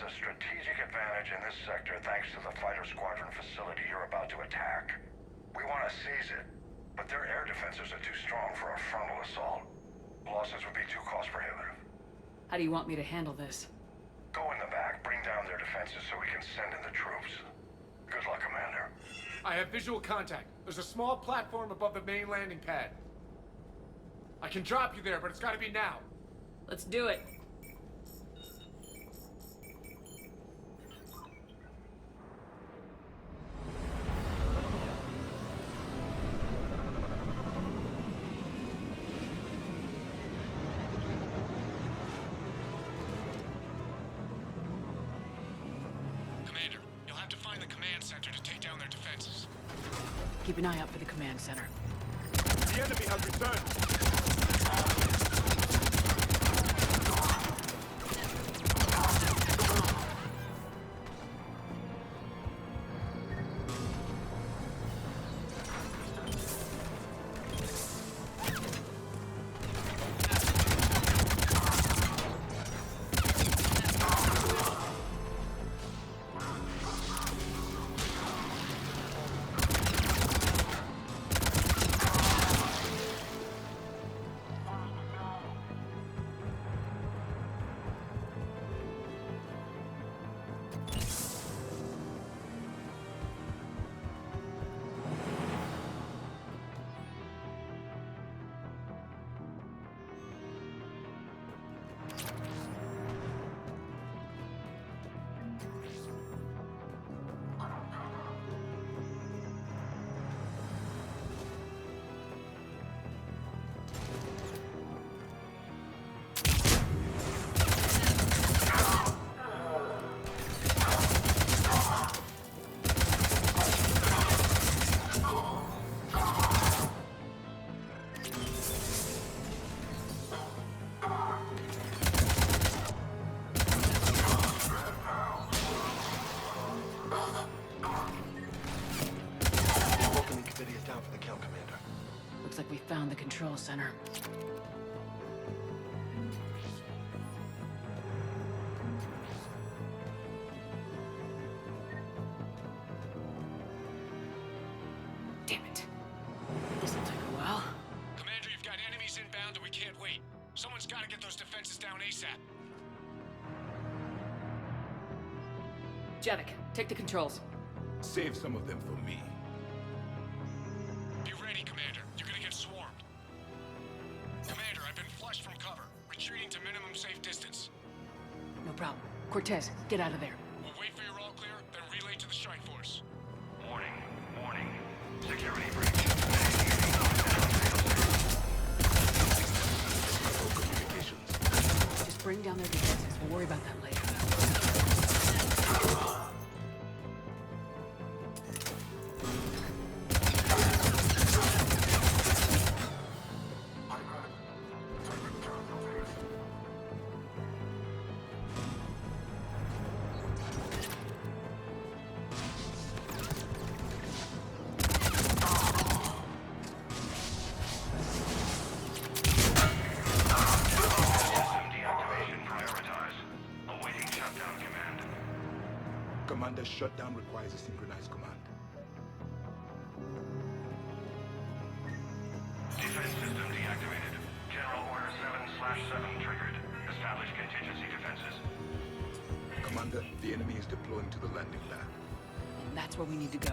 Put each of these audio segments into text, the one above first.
has a strategic advantage in this sector thanks to the fighter squadron facility you're about to attack. We want to seize it, but their air defenses are too strong for a frontal assault. Losses would be too cost prohibitive. How do you want me to handle this? Go in the back, bring down their defenses so we can send in the troops. Good luck, Commander. I have visual contact. There's a small platform above the main landing pad. I can drop you there, but it's gotta be now. Let's do it. Commander, you'll have to find the command center to take down their defenses. Keep an eye out for the command center. The enemy has returned. We found the control center. Damn it. This'll take a while. Commander, you've got enemies inbound and we can't wait. Someone's gotta get those defenses down ASAP. Javik, take the controls. Save some of them for me. Be ready, Commander. You're gonna get swarmed. Commander, I've been flushed from cover. Retreating to minimum safe distance. No problem. Cortez, get out of there. We'll wait for your all clear, then relay to the strike force. Warning. Warning. Security breach. Communications. Just bring down their defenses. We'll worry about that later. Commander, shutdown requires a synchronized command. Defense system deactivated. General Order 7/7 triggered. Establish contingency defenses. Commander, the enemy is deploying to the landing pad. And that's where we need to go.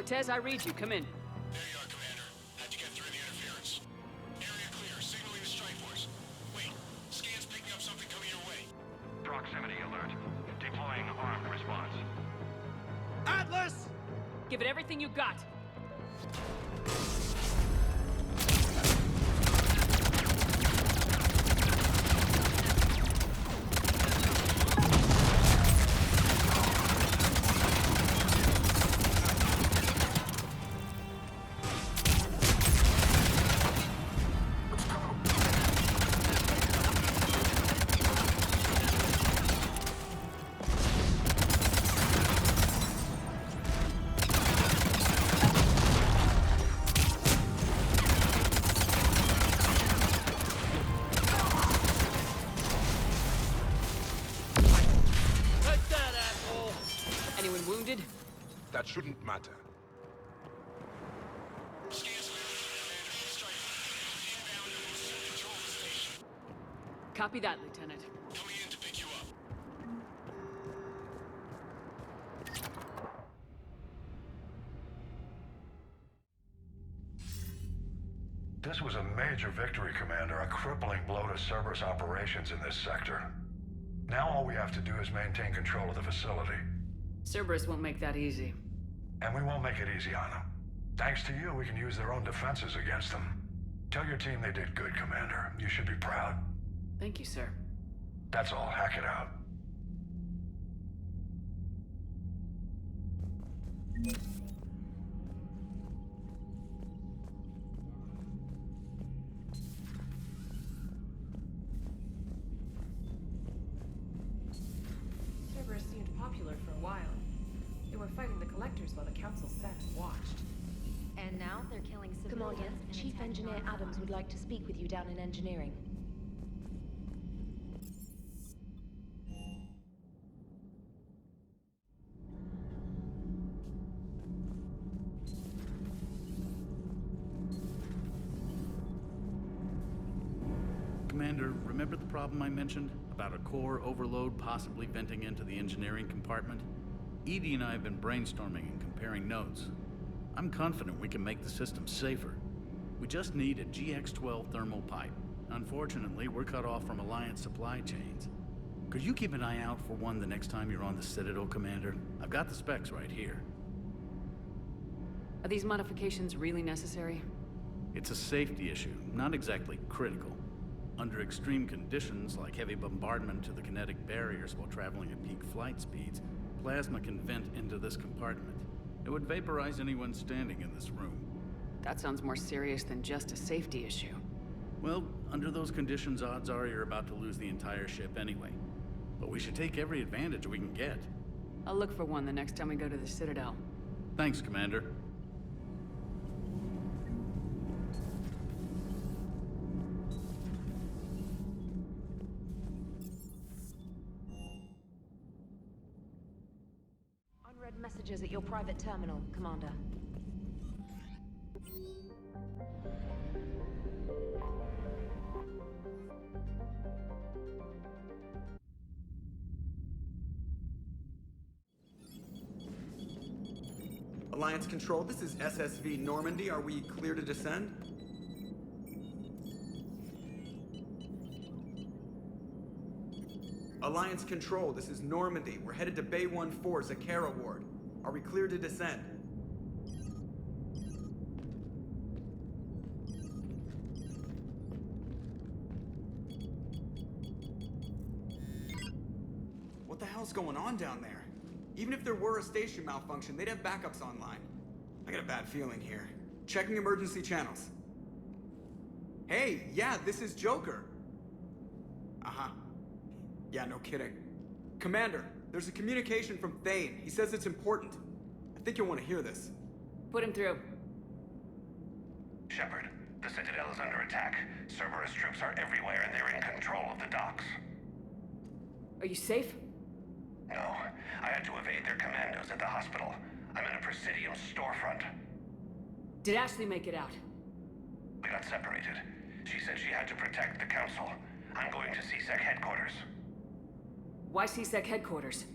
Cortez, I read you. Come in. There you are, Commander. How'd you get through the interference? Area clear. Signaling the strike force. Wait. Scan's picking up something coming your way. Proximity alert. Deploying armed response. Atlas! Give it everything you got. Anyone wounded? That shouldn't matter. Scan's strike inbound to control the station. Copy that, Lieutenant. Coming in to pick you up. This was a major victory, Commander. A crippling blow to Cerberus operations in this sector. Now all we have to do is maintain control of the facility. Cerberus won't make that easy. And we won't make it easy on them. Thanks to you, we can use their own defenses against them. Tell your team they did good, Commander. You should be proud. Thank you, sir. That's all. Hack it out. Cerberus seemed popular for a while. They were fighting the Collectors while the Council sat and watched. And now they're killing Commander, civilians and Chief attacking Engineer our Adams would like to speak with you down in engineering. Commander, remember the problem I mentioned? About a core overload possibly venting into the engineering compartment? Edie and I have been brainstorming and comparing notes. I'm confident we can make the system safer. We just need a GX-12 thermal pipe. Unfortunately, we're cut off from Alliance supply chains. Could you keep an eye out for one the next time you're on the Citadel, Commander? I've got the specs right here. Are these modifications really necessary? It's a safety issue, not exactly critical. Under extreme conditions, like heavy bombardment to the kinetic barriers while traveling at peak flight speeds, plasma can vent into this compartment. It would vaporize anyone standing in this room. That sounds more serious than just a safety issue. Well, under those conditions, odds are you're about to lose the entire ship anyway. But we should take every advantage we can get. I'll look for one the next time we go to the Citadel. Thanks, Commander. Unread messages at your private terminal, Commander. Alliance Control, this is SSV Normandy. Are we clear to descend? Alliance Control, this is Normandy. We're headed to Bay 1-4, Zakara Ward. Are we clear to descend? What the hell's going on down there? Even if there were a station malfunction, they'd have backups online. I got a bad feeling here. Checking emergency channels. Hey, yeah, this is Joker. Uh-huh. Yeah, no kidding. Commander, there's a communication from Thane. He says it's important. I think you'll want to hear this. Put him through. Shepard, the Citadel is under attack. Cerberus troops are everywhere and they're in control of the docks. Are you safe? No, I had to evade their commandos at the hospital. I'm in a Presidium storefront. Did Ashley make it out? We got separated. She said she had to protect the Council. I'm going to CSEC headquarters. Why CSEC headquarters?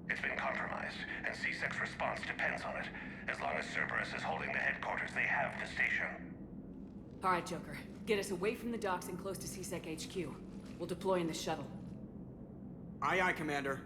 It's been compromised, and CSEC's response depends on it. As long as Cerberus is holding the headquarters, they have the station. Alright, Joker. Get us away from the docks and close to CSEC HQ. We'll deploy in the shuttle. Aye, aye, Commander.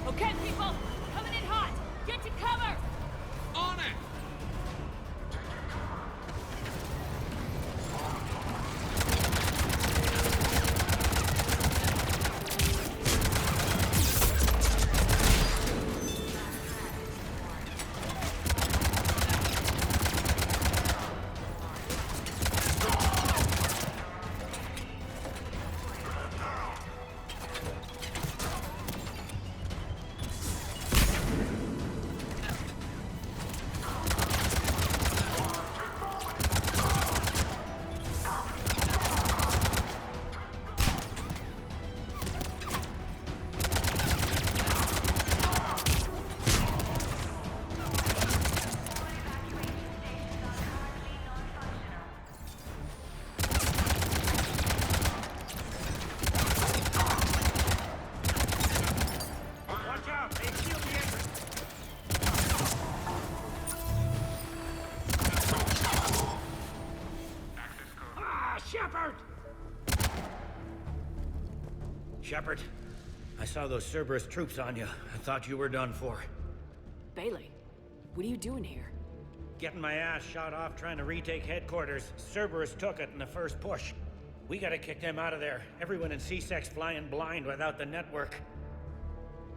Okay, people! Coming in hot! Get to cover! On it! Watch out! They shield the entrance! Ah, Shepard! Shepard, I saw those Cerberus troops on you. I thought you were done for. Bailey, what are you doing here? Getting my ass shot off trying to retake headquarters. Cerberus took it in the first push. We gotta kick them out of there. Everyone in CSEC's flying blind without the network.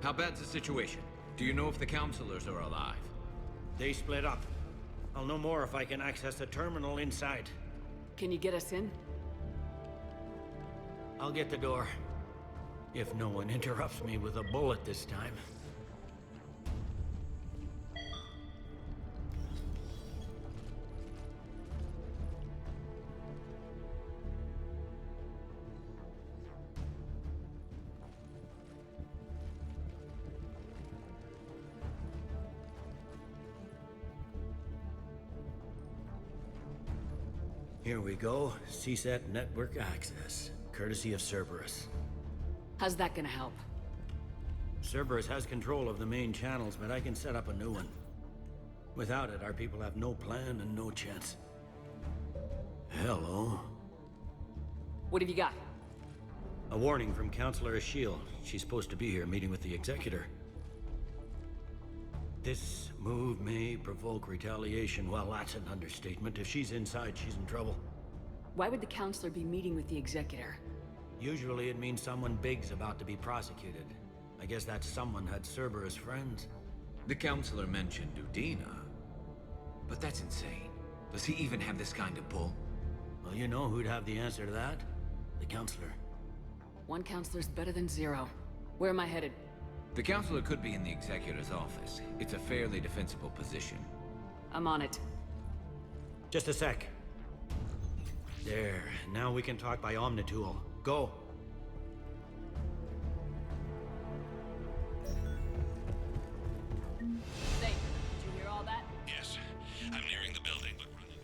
How bad's the situation? Do you know if the counselors are alive? They split up. I'll know more if I can access the terminal inside. Can you get us in? I'll get the door. If no one interrupts me with a bullet this time. Here we go. CSET network access, courtesy of Cerberus. How's that gonna help? Cerberus has control of the main channels, but I can set up a new one. Without it, our people have no plan and no chance. Hello. What have you got? A warning from Counselor Ashiel. She's supposed to be here meeting with the Executor. This move may provoke retaliation. Well, that's an understatement. If she's inside, she's in trouble. Why would the Counselor be meeting with the Executor? Usually it means someone big's about to be prosecuted. I guess that someone had Cerberus friends. The counselor mentioned Udina. But that's insane. Does he even have this kind of pull? Well, you know who'd have the answer to that? The Counselor. One Counselor's better than zero. Where am I headed? The counselor could be in the Executor's office. It's a fairly defensible position. I'm on it. Just a sec. There. Now we can talk by Omnitool. Go. Say, did you hear all that? Yes. I'm nearing the building, but running.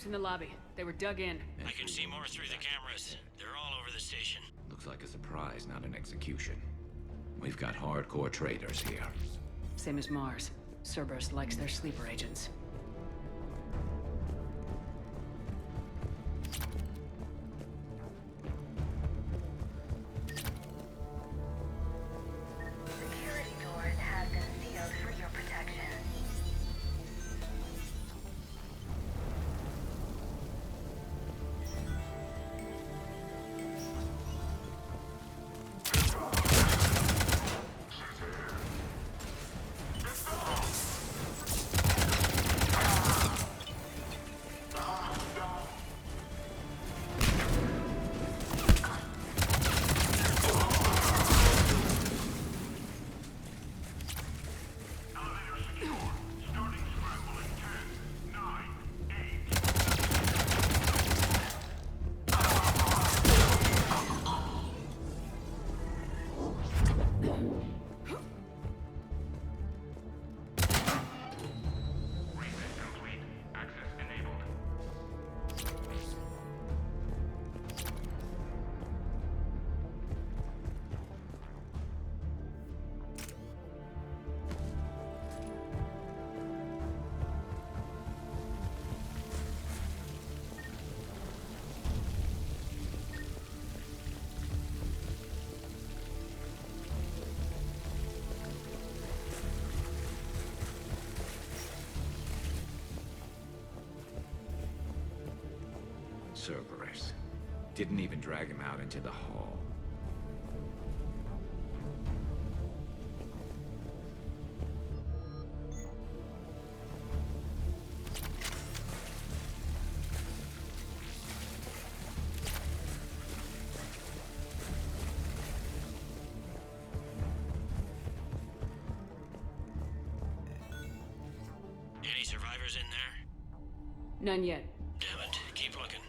in the lobby. They were dug in. I can see more through the cameras. They're all over the station. Looks like a surprise, not an execution. We've got hardcore traitors here. Same as Mars. Cerberus likes their sleeper agents. Security doors have been sealed for your protection. Cerberus. Didn't even drag him out into the hall. Any survivors in there? None yet. Damn it. Keep looking.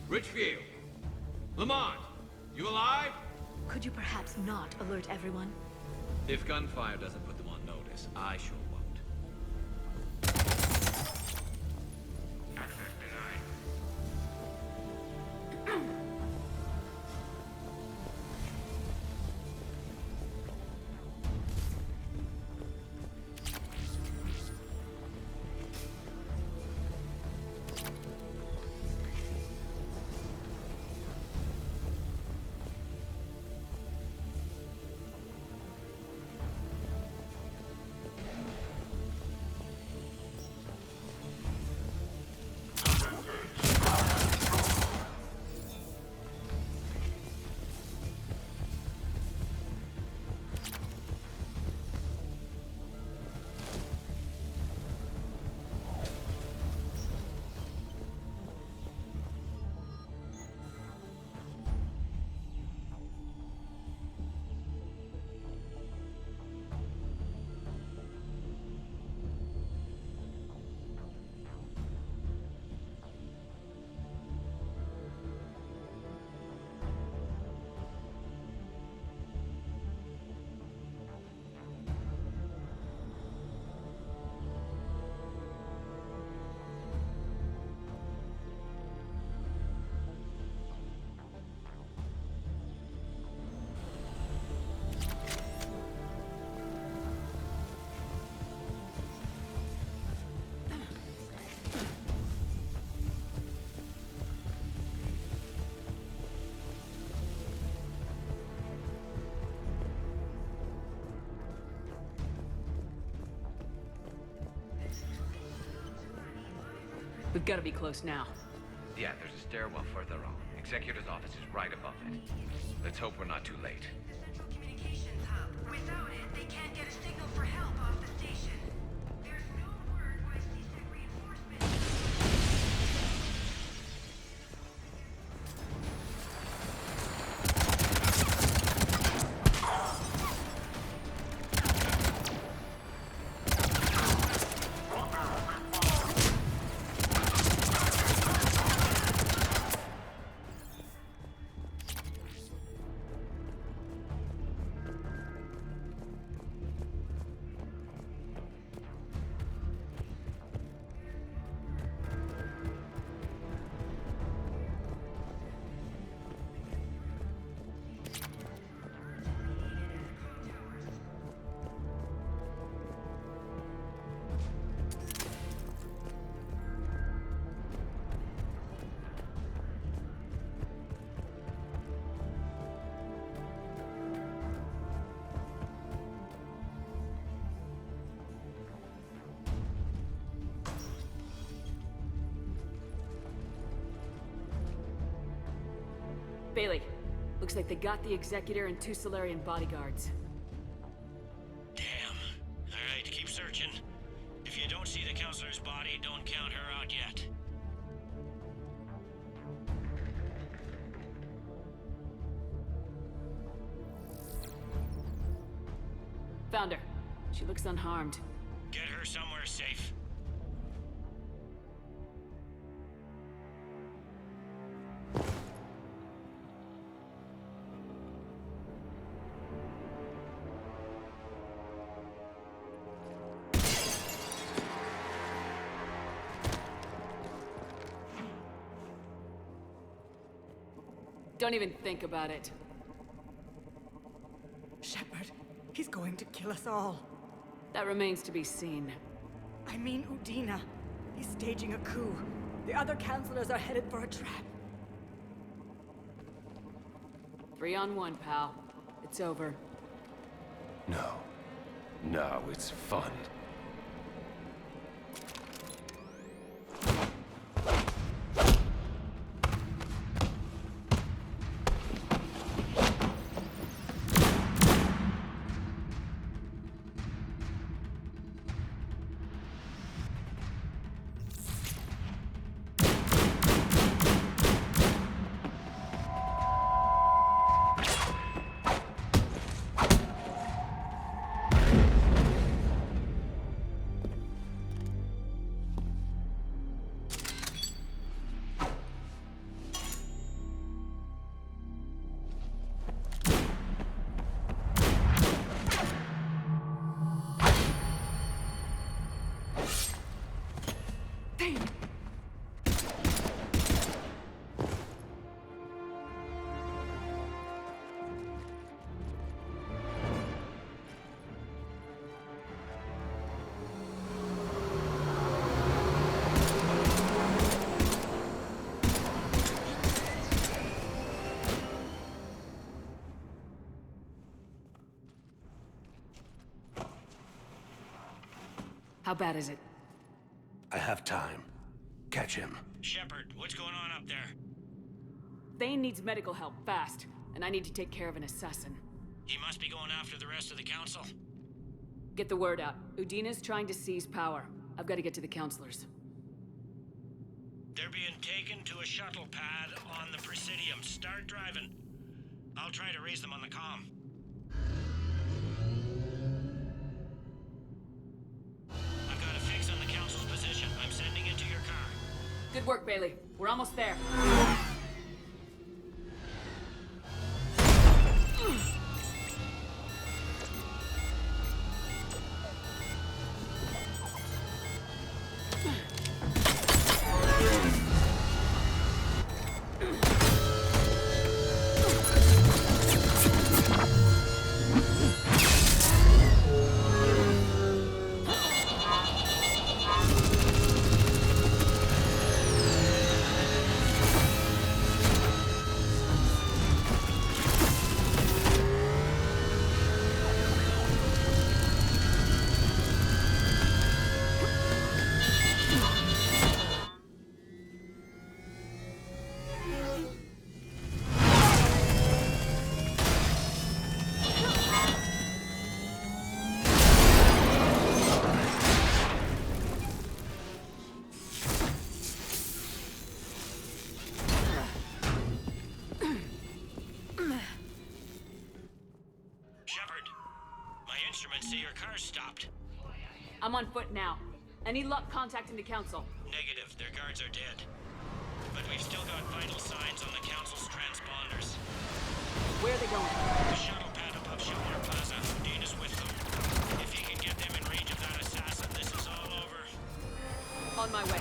Richfield! Lamont! You alive? Could you perhaps not alert everyone? If gunfire doesn't put them on notice, I sure won't. Access denied. We've got to be close now. Yeah, there's a stairwell further on. Executor's office is right above it. Let's hope we're not too late. Central communications hub. Without it, they can't get a signal for help off the station. There's no word why CSEC reinforcements. Bailey. Looks like they got the Executor and 2 Solarian bodyguards. Damn. Alright, keep searching. If you don't see the Counselor's body, don't count her out yet. Found her. She looks unharmed. Get her somewhere safe. Don't even think about it. Shepard, he's going to kill us all. That remains to be seen. I mean Udina. He's staging a coup. The other counselors are headed for a trap. 3 on 1, pal. It's over. No. No, it's fun. How bad is it? I have time. Catch him. Shepard, what's going on up there? Thane needs medical help, fast. And I need to take care of an assassin. He must be going after the rest of the Council. Get the word out. Udina's trying to seize power. I've got to get to the counselors. They're being taken to a shuttle pad on the Presidium. Start driving. I'll try to raise them on the comm. I've got a fix on the Council's position. I'm sending it to your car. Good work, Bailey. We're almost there. I'm on foot now. Any luck contacting the Council? Negative. Their guards are dead. But we've still got vital signs on the Council's transponders. Where are they going? The shuttle pad above Shelter Plaza. Dean is with them. If he can get them in range of that assassin, this is all over. On my way.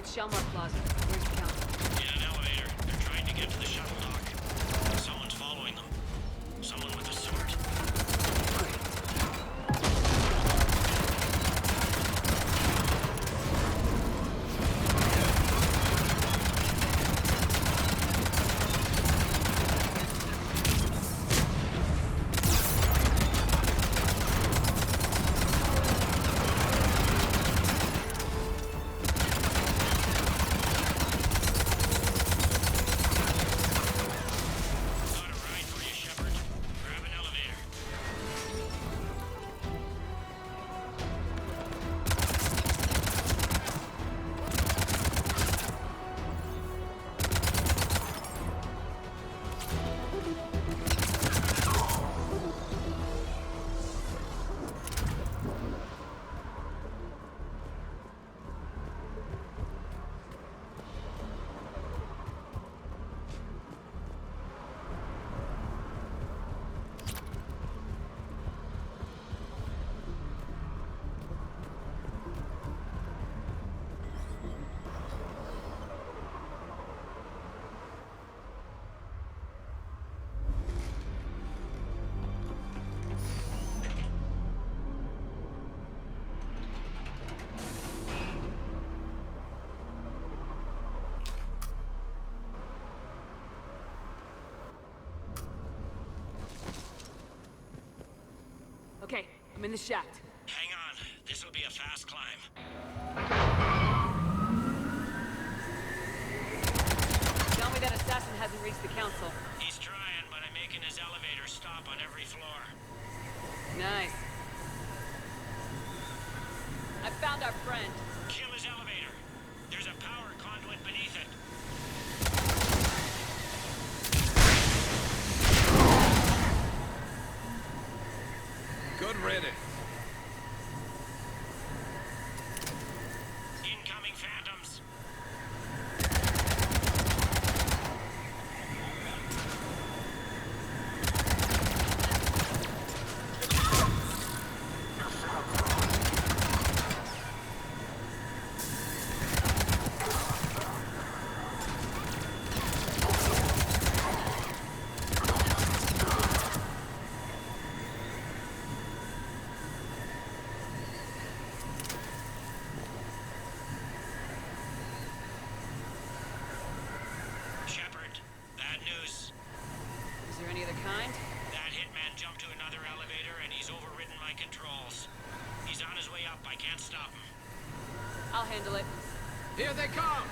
it's Shelmar Plaza. Where's the council? In an elevator. They're trying to get to the shuttle dock. Someone's following them. Someone with a sword. Okay, I'm in the shaft. Hang on. This'll be a fast climb. Tell me that assassin hasn't reached the council. He's trying, but I'm making his elevator stop on every floor. Nice. I found our friend. Kill his elevator. There's a power conduit beneath it. Good riddance. Incoming phantoms. Shepard, bad news. Is there any other kind? That hitman jumped to another elevator and he's overridden my controls. He's on his way up. I can't stop him. I'll handle it. Here they come!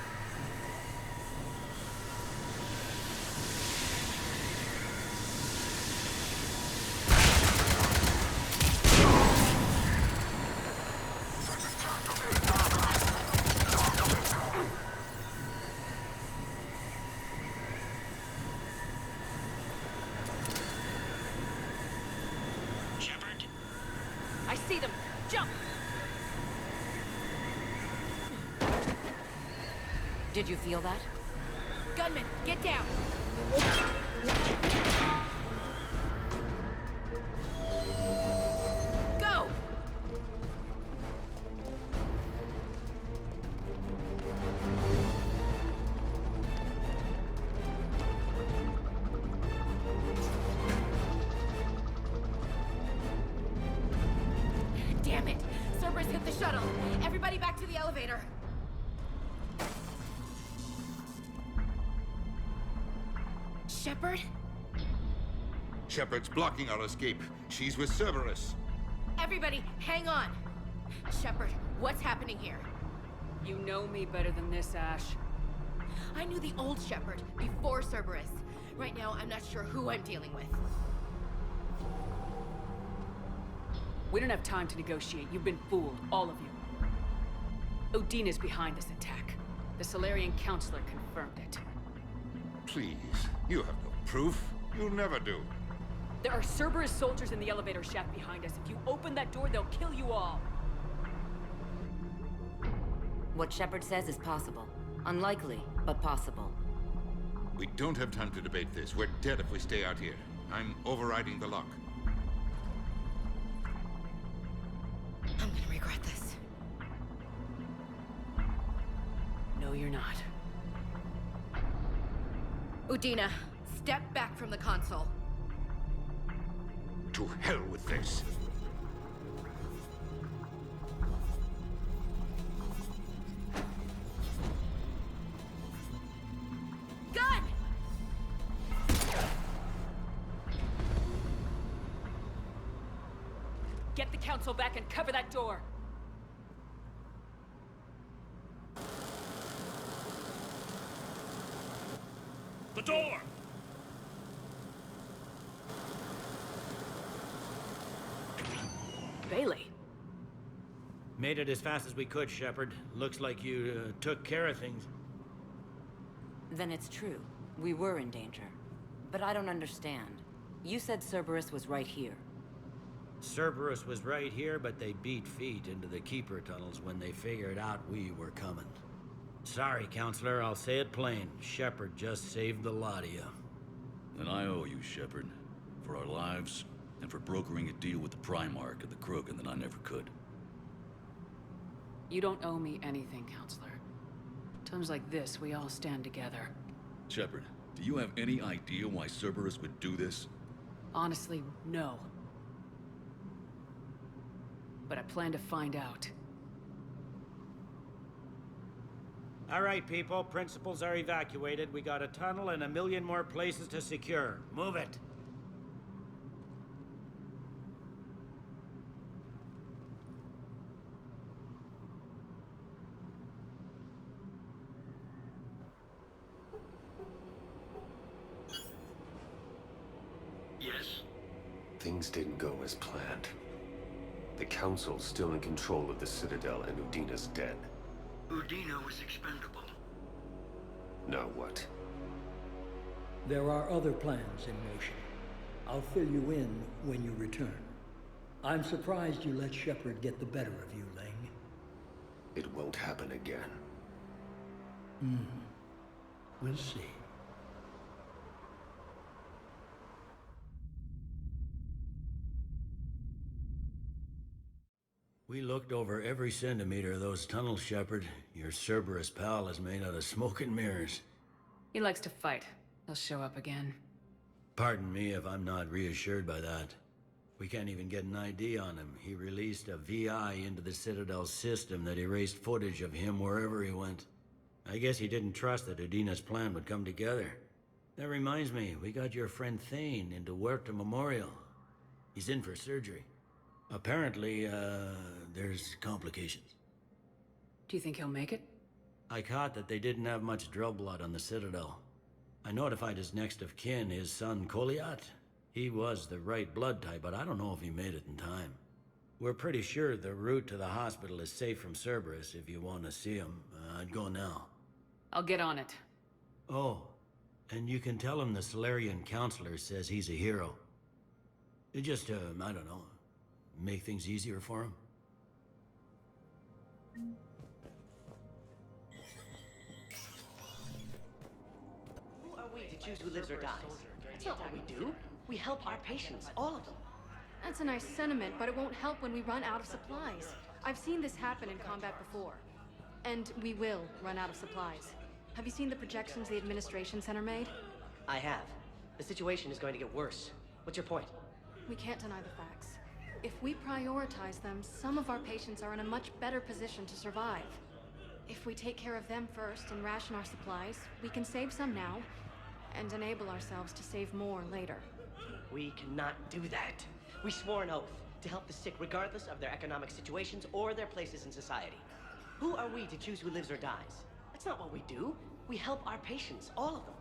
Shepard, I see them. Jump! Did you feel that? Gunman, get down! Go! Damn it! Cerberus hit the shuttle! Everybody back to the elevator! Shepard? Shepard's blocking our escape. She's with Cerberus. Everybody, hang on! Shepard, what's happening here? You know me better than this, Ash. I knew the old Shepard before Cerberus. Right now, I'm not sure who I'm dealing with. We don't have time to negotiate. You've been fooled, all of you. Udina's behind this attack. The Salarian Counselor confirmed it. Please, you have no proof. You'll never do. There are Cerberus soldiers in the elevator shaft behind us. If you open that door, they'll kill you all. What Shepard says is possible. Unlikely, but possible. We don't have time to debate this. We're dead if we stay out here. I'm overriding the lock. I'm gonna regret this. No you're not. Udina, step back from the console. To hell with this. Gun! Get the council back and cover that door! The door! Bailey. Made it as fast as we could, Shepard. Looks like you took care of things. Then it's true. We were in danger. But I don't understand. You said Cerberus was right here. Cerberus was right here, but they beat feet into the Keeper tunnels when they figured out we were coming. Sorry, Counselor, I'll say it plain. Shepard just saved the lot of you. And I owe you, Shepard. For our lives, and for brokering a deal with the Primarch and the Krogan that I never could. You don't owe me anything, Counselor. Times like this, we all stand together. Shepard, do you have any idea why Cerberus would do this? Honestly, no. But I plan to find out. All right, people. Principals are evacuated. We got a tunnel and 1 million more places to secure. Move it. Yes? Things didn't go as planned. The Council's still in control of the Citadel and Udina's dead. Udina was expendable. Now what? There are other plans in motion. I'll fill you in when you return. I'm surprised you let Shepard get the better of you, Ling. It won't happen again. We'll see. We looked over every centimeter of those tunnels, Shepard. Your Cerberus pal is made out of smoke and mirrors. He likes to fight. He'll show up again. Pardon me if I'm not reassured by that. We can't even get an ID on him. He released a VI into the Citadel system that erased footage of him wherever he went. I guess he didn't trust that Udina's plan would come together. That reminds me, we got your friend Thane into Huerta Memorial. He's in for surgery. Apparently, there's complications. Do you think he'll make it? I caught that they didn't have much drill blood on the Citadel. I notified his next of kin, his son Koliat. He was the right blood type, but I don't know if he made it in time. We're pretty sure the route to the hospital is safe from Cerberus if you want to see him. I'd go now. I'll get on it. Oh, and you can tell him the Solarian Counselor says he's a hero. It just, I don't know, make things easier for him. Who are we to choose who lives or dies? That's not what we do. We help our patients, all of them. That's a nice sentiment, but it won't help when we run out of supplies. I've seen this happen in combat before. And we will run out of supplies. Have you seen the projections the Administration Center made? I have. The situation is going to get worse. What's your point? We can't deny the facts. If we prioritize them, some of our patients are in a much better position to survive. If we take care of them first and ration our supplies, we can save some now, and enable ourselves to save more later. We cannot do that. We swore an oath to help the sick regardless of their economic situations or their places in society. Who are we to choose who lives or dies? That's not what we do. We help our patients, all of them.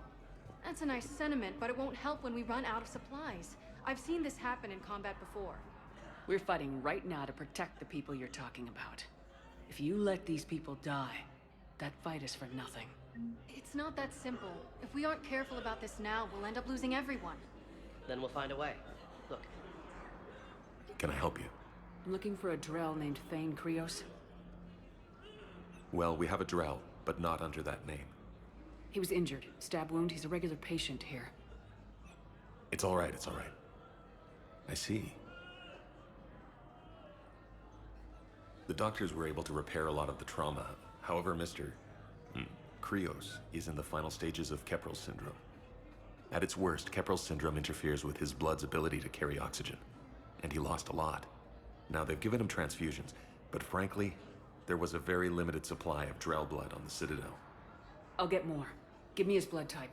That's a nice sentiment, but it won't help when we run out of supplies. I've seen this happen in combat before. We're fighting right now to protect the people you're talking about. If you let these people die, that fight is for nothing. It's not that simple. If we aren't careful about this now, we'll end up losing everyone. Then we'll find a way. Look. Can I help you? I'm looking for a Drell named Thane Krios. Well, we have a Drell, but not under that name. He was injured. Stab wound. He's a regular patient here. It's all right, it's all right. I see. The doctors were able to repair a lot of the trauma. However, Mr. Krios is in the final stages of Keprel's syndrome. At its worst, Keprel's syndrome interferes with his blood's ability to carry oxygen, and he lost a lot. Now, they've given him transfusions, but frankly, there was a very limited supply of Drell blood on the Citadel. I'll get more. Give me his blood type.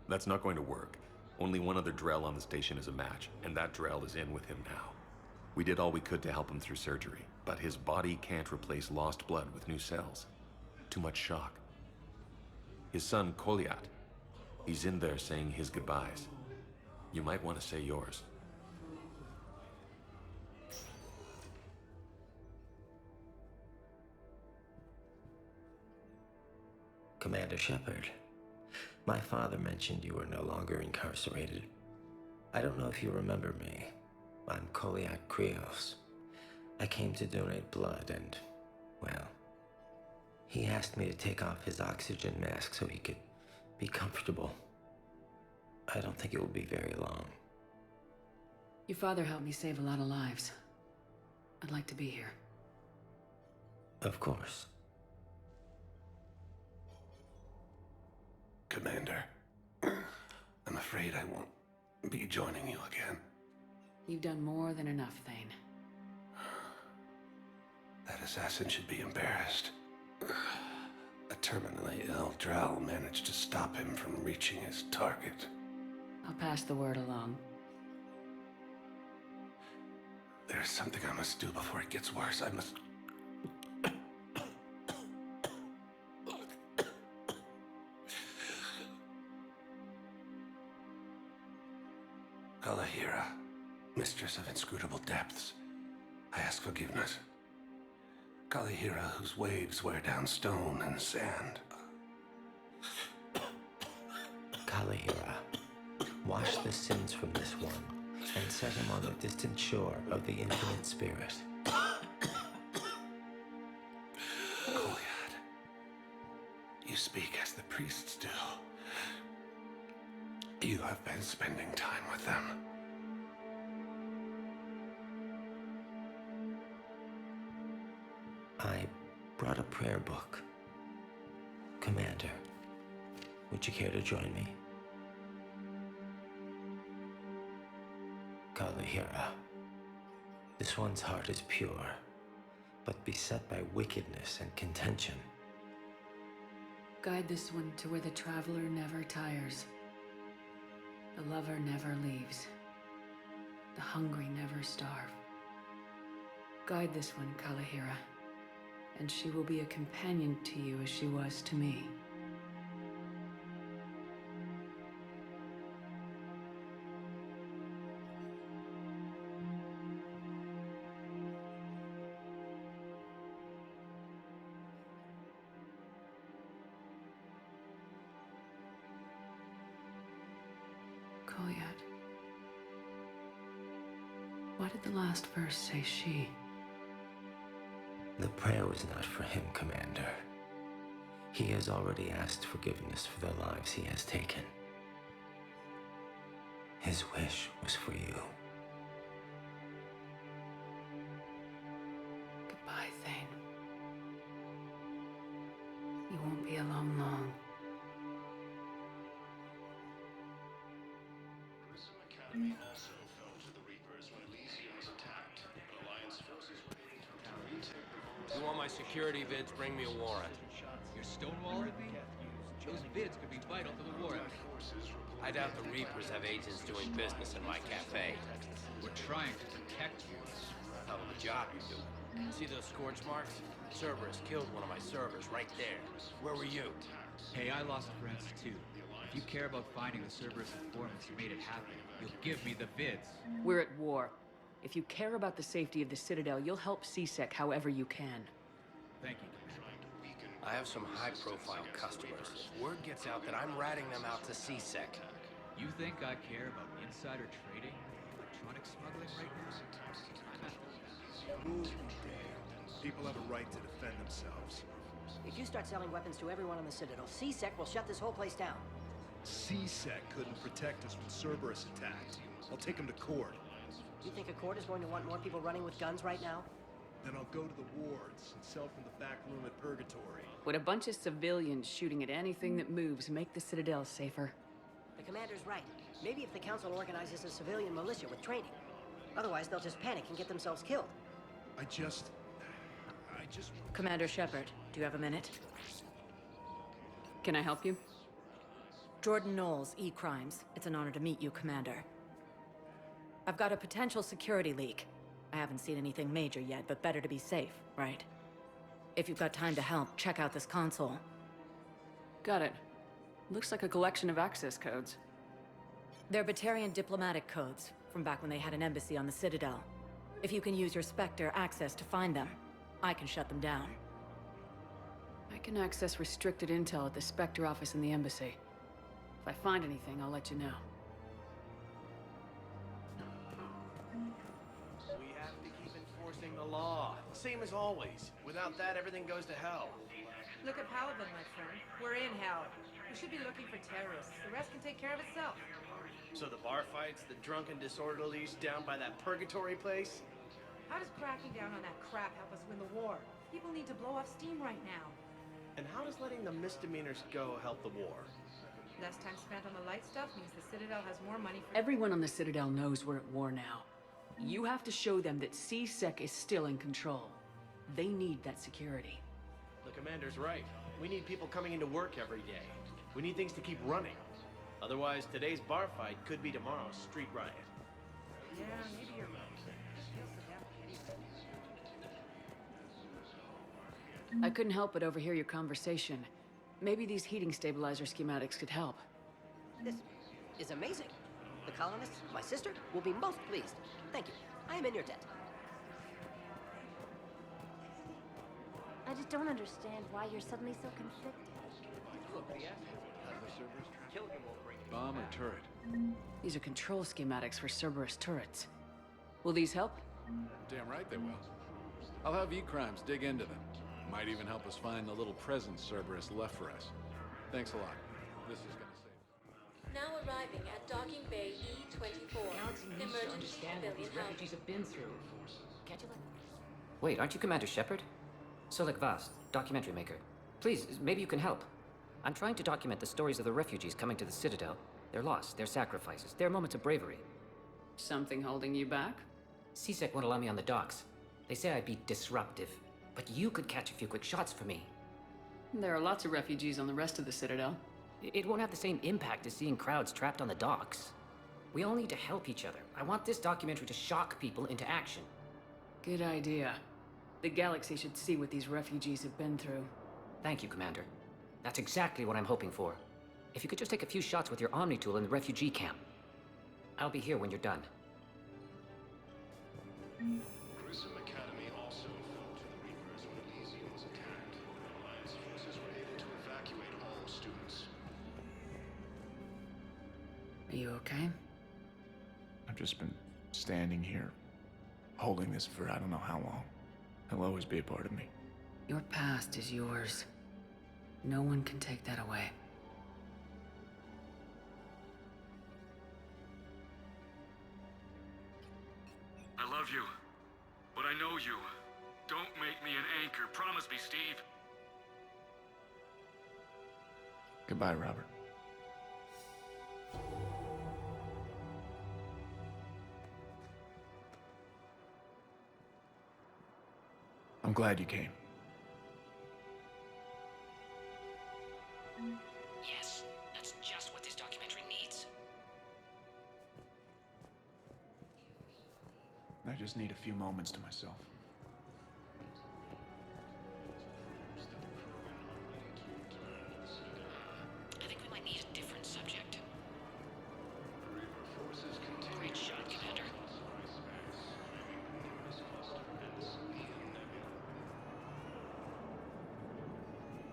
That's not going to work. Only one other Drell on the station is a match, and that Drell is in with him now. We did all we could to help him through surgery, but his body can't replace lost blood with new cells. Too much shock. His son, Kolyat, he's in there saying his goodbyes. You might want to say yours. Commander Shepard, my father mentioned you were no longer incarcerated. I don't know if you remember me. I'm Kolyat Krios. I came to donate blood and, well, he asked me to take off his oxygen mask so he could be comfortable. I don't think it will be very long. Your father helped me save a lot of lives. I'd like to be here. Of course. Commander, I'm afraid I won't be joining you again. You've done more than enough, Thane. That assassin should be embarrassed. A terminally ill Drell managed to stop him from reaching his target. I'll pass the word along. There's something I must do before it gets worse. I must... Kalahira, mistress of inscrutable depths, I ask forgiveness. Kalahira, whose waves wear down stone and sand. Kalahira, wash the sins from this one and set him on the distant shore of the infinite spirit. Kolyat, you speak as the priests do. You have been spending time with them. I brought a prayer book. Commander, would you care to join me? Kalahira, this one's heart is pure, but beset by wickedness and contention. Guide this one to where the traveler never tires. The lover never leaves. The hungry never starve. Guide this one, Kalahira, and she will be a companion to you as she was to me. Kolyat. Why did the last verse say she? The prayer was not for him, Commander. He has already asked forgiveness for the lives he has taken. His wish was for you. Goodbye, Thane. You won't be alone long. Academy also fell to the Reapers when Elysium was attacked, but Alliance forces were able to retake the force. You want my security vids? Bring me a warrant. You're stonewalling me? Those vids could be vital to the war effort. I doubt the Reapers have agents doing business in my cafe. We're trying to protect you. Hell of a job you do. See those scorch marks? Cerberus killed one of my servers right there. Where were you? Hey, I lost friends too. If you care about finding the Cerberus informants who made it happen, you'll give me the vids. We're at war. If you care about the safety of the Citadel, you'll help C-Sec however you can. Thank you. I have some high-profile customers. If word gets out that I'm ratting them out to C-Sec. You think I care about insider trading and electronic smuggling right now? People have a right to defend themselves. If you start selling weapons to everyone on the Citadel, C-Sec will shut this whole place down. C-Sec couldn't protect us when Cerberus attacked. I'll take him to court. You think a court is going to want more people running with guns right now? Then I'll go to the wards and sell from the back room at Purgatory. Would a bunch of civilians shooting at anything that moves make the Citadel safer? The commander's right. Maybe if the council organizes a civilian militia with training. Otherwise, they'll just panic and get themselves killed. I just... Commander Shepard, do you have a minute? Can I help you? Jordan Knowles, E-Crimes. It's an honor to meet you, Commander. I've got a potential security leak. I haven't seen anything major yet, but better to be safe, right? If you've got time to help, check out this console. Got it. Looks like a collection of access codes. They're Batarian diplomatic codes, from back when they had an embassy on the Citadel. If you can use your Spectre access to find them, I can shut them down. I can access restricted intel at the Spectre office in the embassy. If I find anything, I'll let you know. We have to keep enforcing the law. Same as always. Without that, everything goes to hell. Look at Paladin, my friend. We're in hell. We should be looking for terrorists. The rest can take care of itself. So the bar fights, the drunken disorderlies down by that purgatory place? How does cracking down on that crap help us win the war? People need to blow off steam right now. And how does letting the misdemeanors go help the war? Less time spent on the light stuff means the Citadel has more money for... Everyone on the Citadel knows we're at war now. You have to show them that C-Sec is still in control. They need that security. The commander's right. We need people coming into work every day. We need things to keep running. Otherwise, today's bar fight could be tomorrow's street riot. Yeah, maybe you're right. I couldn't help but overhear your conversation. Maybe these heating stabilizer schematics could help. This is amazing. The colonists, my sister, will be most pleased. Thank you. I am in your debt. I just don't understand why you're suddenly so conflicted. Bomb or turret? These are control schematics for Cerberus turrets. Will these help? Damn right they will. I'll have E-Crimes dig into them. Might even help us find the little present Cerberus left for us. Thanks a lot. This is gonna save. Now arriving at Docking Bay E-24. Galaxy needs to Emergency understand what these civilian refugees have been through. Can't you let... Wait, aren't you Commander Shepard? Solik Vast, documentary maker. Please, maybe you can help. I'm trying to document the stories of the refugees coming to the Citadel. Their loss, their sacrifices, their moments of bravery. Something holding you back? C-Sec won't allow me on the docks. They say I'd be disruptive. But you could catch a few quick shots for me. There are lots of refugees on the rest of the Citadel. It won't have the same impact as seeing crowds trapped on the docks. We all need to help each other. I want this documentary to shock people into action. Good idea. The galaxy should see what these refugees have been through. Thank you, Commander. That's exactly what I'm hoping for. If you could just take a few shots with your Omni tool in the refugee camp. I'll be here when you're done. Grissom Academy also fell to the Reapers when Elysium was attacked. Alliance forces were able to evacuate all students. Are you okay? I've just been standing here, holding this for I don't know how long. It'll always be a part of me. Your past is yours. No one can take that away. I love you, but I know you. Don't make me an anchor. Promise me, Steve. Goodbye, Robert. I'm glad you came. Yes, that's just what this documentary needs. I just need a few moments to myself. I think we might need a different subject. Great shot, Commander.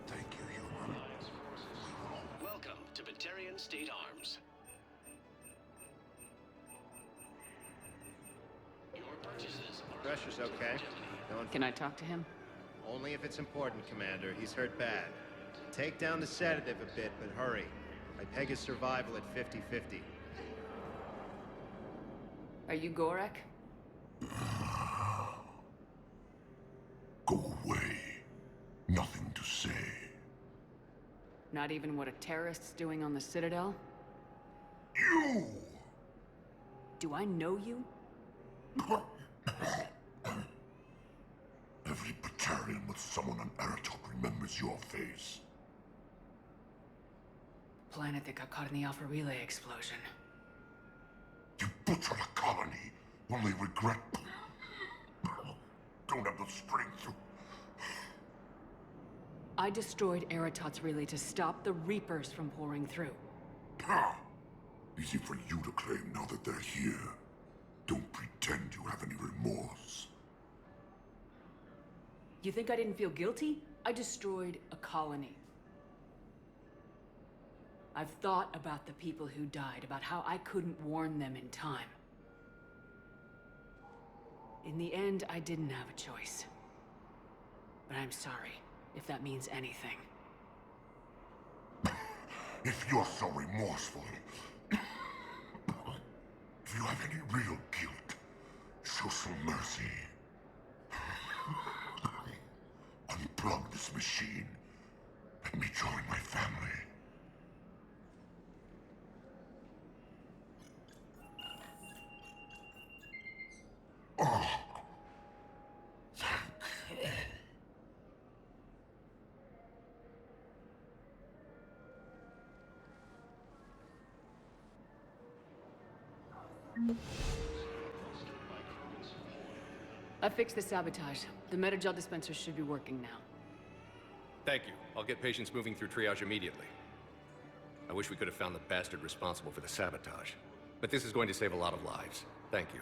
Thank you, human. Welcome to Batarian State Arms. Your purchases are... Pressure's okay. Can I talk to him? Only if it's important, Commander. He's hurt bad. Take down the sedative a bit, but hurry. I peg his survival at 50-50. Are you Gorek? Not even what a terrorist's doing on the Citadel? You! Do I know you? Every Batarian with someone on Aratok remembers your face. Planet that got caught in the Alpha Relay explosion. You butchered a colony, only regret... Don't have the strength to... I destroyed Eratot's relay to stop the Reapers from pouring through. Ha! Easy for you to claim now that they're here. Don't pretend you have any remorse. You think I didn't feel guilty? I destroyed a colony. I've thought about the people who died, about how I couldn't warn them in time. In the end, I didn't have a choice. But I'm sorry, if that means anything. If you're so remorseful, if you have any real guilt, show some mercy. Unplug this machine. Let me join my family. Oh. I fixed the sabotage. The Metagel dispenser should be working now. Thank you. I'll get patients moving through triage immediately. I wish we could have found the bastard responsible for the sabotage. But this is going to save a lot of lives. Thank you.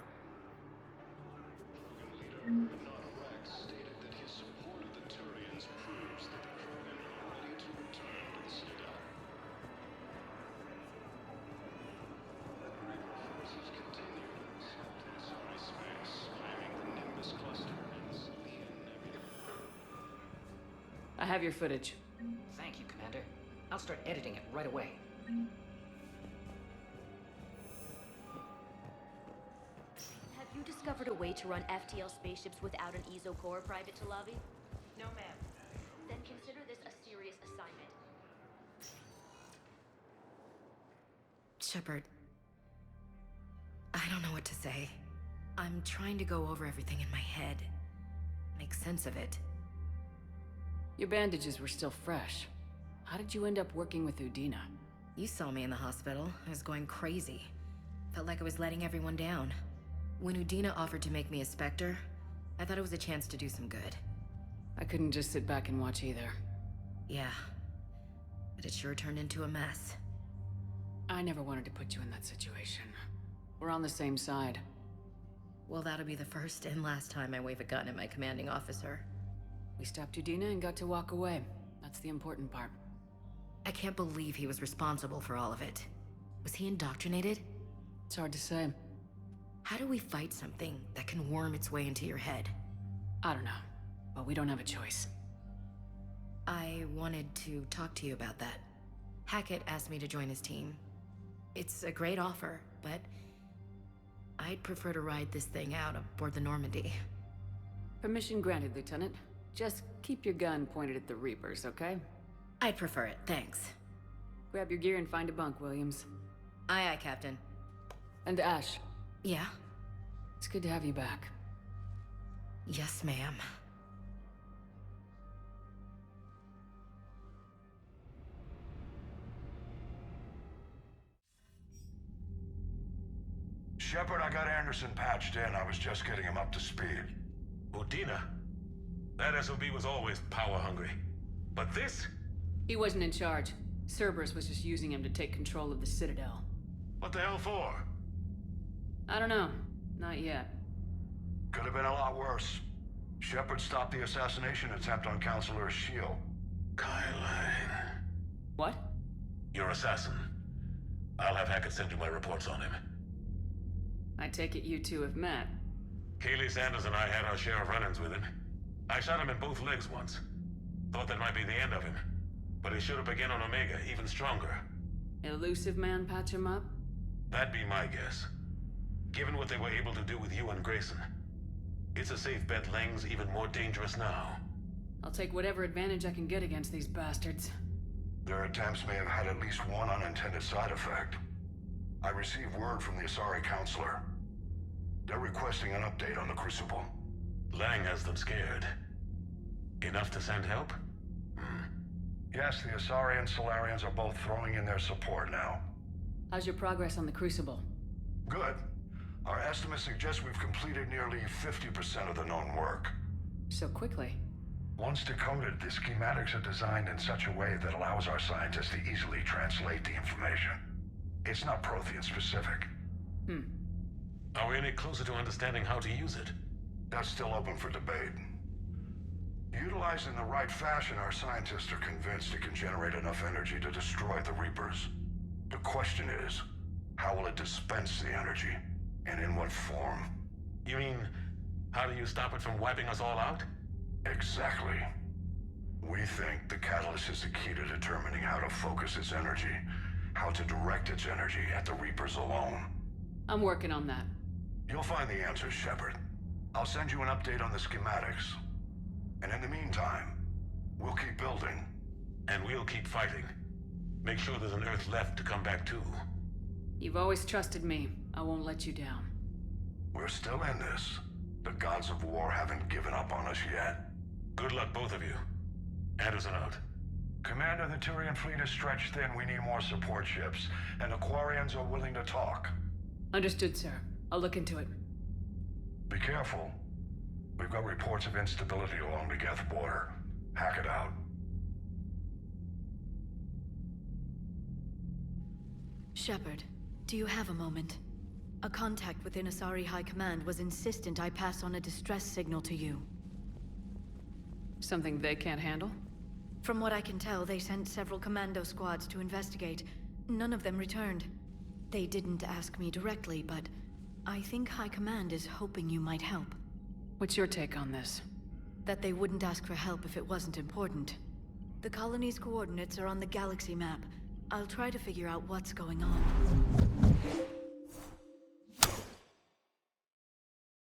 I have your footage. Thank you, Commander. I'll start editing it right away. Have you discovered a way to run FTL spaceships without an EZO core private to lobby? No, ma'am. Then consider this a serious assignment. Shepard, I don't know what to say. I'm trying to go over everything in my head. Make sense of it. Your bandages were still fresh. How did you end up working with Udina? You saw me in the hospital. I was going crazy. Felt like I was letting everyone down. When Udina offered to make me a Spectre, I thought it was a chance to do some good. I couldn't just sit back and watch either. Yeah. But it sure turned into a mess. I never wanted to put you in that situation. We're on the same side. Well, that'll be the first and last time I wave a gun at my commanding officer. We stopped Udina and got to walk away. That's the important part. I can't believe he was responsible for all of it. Was he indoctrinated? It's hard to say. How do we fight something that can worm its way into your head? I don't know, but we don't have a choice. I wanted to talk to you about that. Hackett asked me to join his team. It's a great offer, but I'd prefer to ride this thing out aboard the Normandy. Permission granted, Lieutenant. Just keep your gun pointed at the Reapers, okay? I'd prefer it, thanks. Grab your gear and find a bunk, Williams. Aye, aye, Captain. And Ash. Yeah? It's good to have you back. Yes, ma'am. Shepard, I got Anderson patched in. I was just getting him up to speed. Udina? That SOB was always power-hungry. But this? He wasn't in charge. Cerberus was just using him to take control of the Citadel. What the hell for? I don't know. Not yet. Could have been a lot worse. Shepard stopped the assassination attempt on Counselor Shield. Kylane. What? Your assassin. I'll have Hackett send you my reports on him. I take it you two have met. Kaylee Sanders and I had our share of run-ins with him. I shot him in both legs once. Thought that might be the end of him. But he should have begun on Omega, even stronger. Elusive man patch him up? That'd be my guess. Given what they were able to do with you and Grayson. It's a safe bet Lang's even more dangerous now. I'll take whatever advantage I can get against these bastards. Their attempts may have had at least one unintended side effect. I received word from the Asari Counselor. They're requesting an update on the Crucible. Lang has them scared. Enough to send help? Yes, the Asari and Solarians are both throwing in their support now. How's your progress on the Crucible? Good. Our estimates suggest we've completed nearly 50% of the known work. So quickly. Once decoded, the schematics are designed in such a way that allows our scientists to easily translate the information. It's not Prothean specific. Are we any closer to understanding how to use it? That's still open for debate. Utilized in the right fashion, our scientists are convinced it can generate enough energy to destroy the Reapers. The question is, how will it dispense the energy? And in what form? You mean, how do you stop it from wiping us all out? Exactly. We think the catalyst is the key to determining how to focus its energy, how to direct its energy at the Reapers alone. I'm working on that. You'll find the answers, Shepard. I'll send you an update on the schematics. And in the meantime, we'll keep building. And we'll keep fighting. Make sure there's an Earth left to come back to. You've always trusted me. I won't let you down. We're still in this. The gods of war haven't given up on us yet. Good luck, both of you. Anderson out. Commander, the Turian fleet is stretched thin. We need more support ships. And the Quarians are willing to talk. Understood, sir. I'll look into it. Be careful. We've got reports of instability along the Geth border. Hack it out. Shepard, do you have a moment? A contact within Asari High Command was insistent I pass on a distress signal to you. Something they can't handle? From what I can tell, they sent several commando squads to investigate. None of them returned. They didn't ask me directly, but I think High Command is hoping you might help. What's your take on this? That they wouldn't ask for help if it wasn't important. The colony's coordinates are on the galaxy map. I'll try to figure out what's going on.